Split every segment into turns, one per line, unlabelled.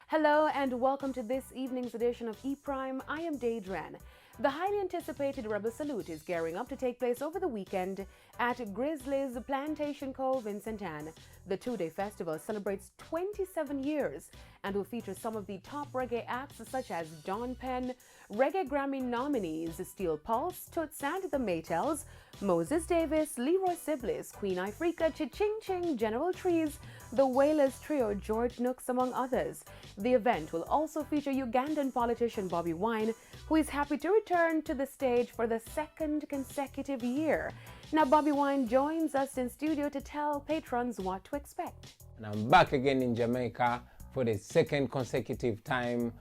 Hello and welcome to this evening's edition of E-Prime. I am Daedran. The highly anticipated Rebel Salute is gearing up to take place over the weekend at Grizzly's Plantation Cove in St. Ann. The two-day festival celebrates 27 years and will feature some of the top reggae acts such as Dawn Penn, Reggae Grammy nominees Steel Pulse, Toots and the Maytels, Moses Davis, Leroy Siblis, Queen Ifrica, Chi-Ching Ching, General Trees, the Wailers Trio, George Nooks, among others. The event will also feature Ugandan politician Bobby Wine, who is happy to return to the stage for the second consecutive year. Now, Bobby Wine joins us in studio to tell patrons what to expect.
And I'm back again in Jamaica for the second consecutive time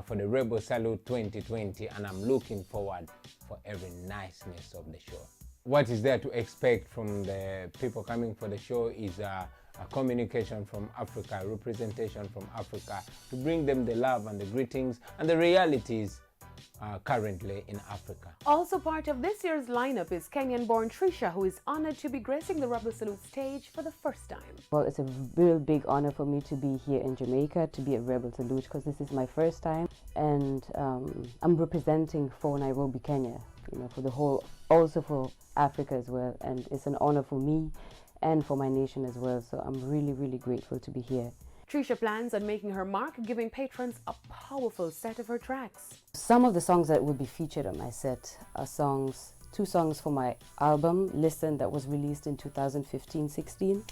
for the Rebel Salute 2020, and I'm looking forward for every niceness of the show. What is there to expect from the people coming for the show is a communication from Africa, representation from Africa, to bring them the love and the greetings and the realities currently in Africa.
Also part of this year's lineup is Kenyan-born Trisha, who is honored to be gracing the Rebel Salute stage for the first time.
Well, it's a real big honor for me to be here in Jamaica, to be at Rebel Salute, because this is my first time, and I'm representing for Nairobi, Kenya, for the whole, also for Africa as well, and it's an honor for me and for my nation as well, so I'm really, really grateful to be here.
Trisha plans on making her mark, giving patrons a powerful set of her tracks.
Some of the songs that will be featured on my set are two songs for my album, Listen, that was released in 2015-16,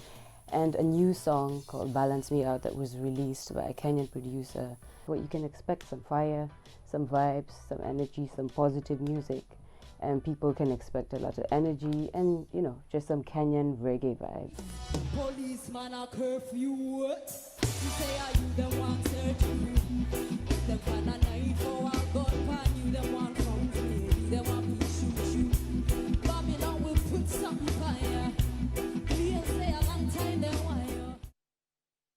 and a new song called Balance Me Out that was released by a Kenyan producer. What you can expect, some fire, some vibes, some energy, some positive music, and people can expect a lot of energy and, just some Kenyan reggae vibes.
Policeman a curfew. You say are you the one searching? The kind of knife for a gun pan you the one from me. The one who shoot you. Babylon will put some fire. We say a long time the wire.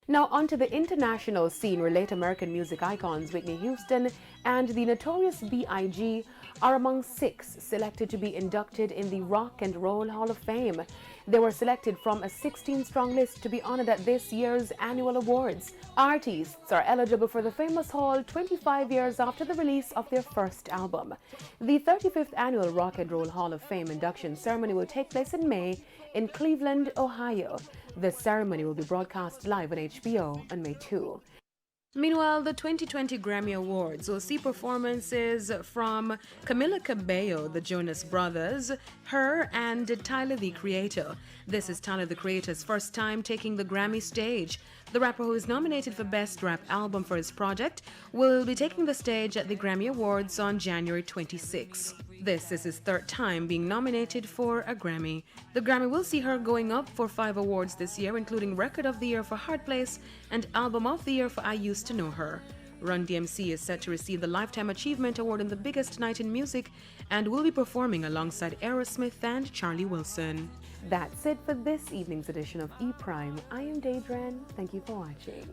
Now onto the international scene, where late American music icons Whitney Houston and the Notorious B.I.G. are among 6 selected to be inducted in the Rock and Roll Hall of Fame. They were selected from a 16-strong list to be honored at this year's annual awards. Artists are eligible for the famous hall 25 years after the release of their first album. The 35th annual Rock and Roll Hall of Fame induction ceremony will take place in May in Cleveland, Ohio. The ceremony will be broadcast live on HBO on May 2. Meanwhile, the 2020 Grammy Awards will see performances from Camila Cabello, the Jonas Brothers, Her, and Tyler, the Creator. This is Tyler, the Creator's first time taking the Grammy stage. The rapper, who is nominated for Best Rap Album for his project, will be taking the stage at the Grammy Awards on January 26. This is his 3rd time being nominated for a Grammy. The Grammy will see her going up for 5 awards this year, including Record of the Year for Hard Place and Album of the Year for I Used to Know Her. Run DMC is set to receive the Lifetime Achievement Award in the biggest night in music and will be performing alongside Aerosmith and Charlie Wilson. That's it for this evening's edition of E-Prime. I am Daedran. Thank you for watching.